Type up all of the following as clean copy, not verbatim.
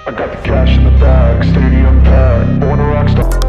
I got the cash in the bag, stadium packed, born a rock star.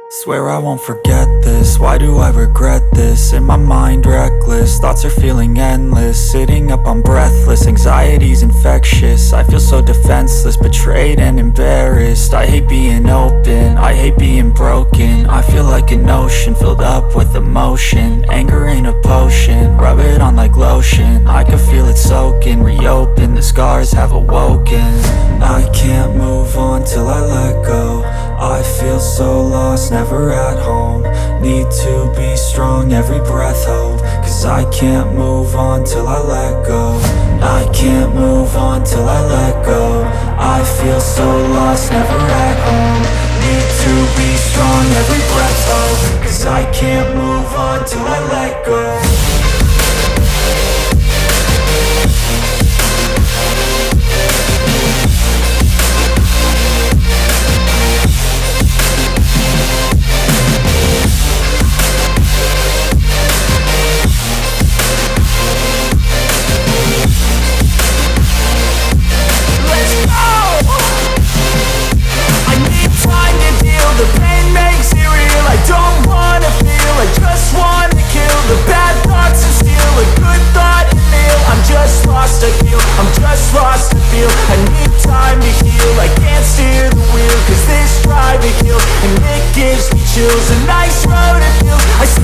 Swear I won't forget this, why do I regret this? In my mind reckless, thoughts are feeling endless. Sitting up, I'm breathless, anxiety's infectious. I feel so defenseless, betrayed and embarrassed. I hate being open, I hate being broken. I feel like an ocean, filled up with emotion. Anger ain't a potion, rub it on like lotion. I can feel it soaking, reopen, the scars have awoken. I can't move on till I let go. I feel so lost, never at home. Need to be strong, every breath hope. Cause I can't move on till I let go. I can't move on till I let go. I feel so lost, never at home. Need to be strong, every breath hope. Cause I can't move on till I let go.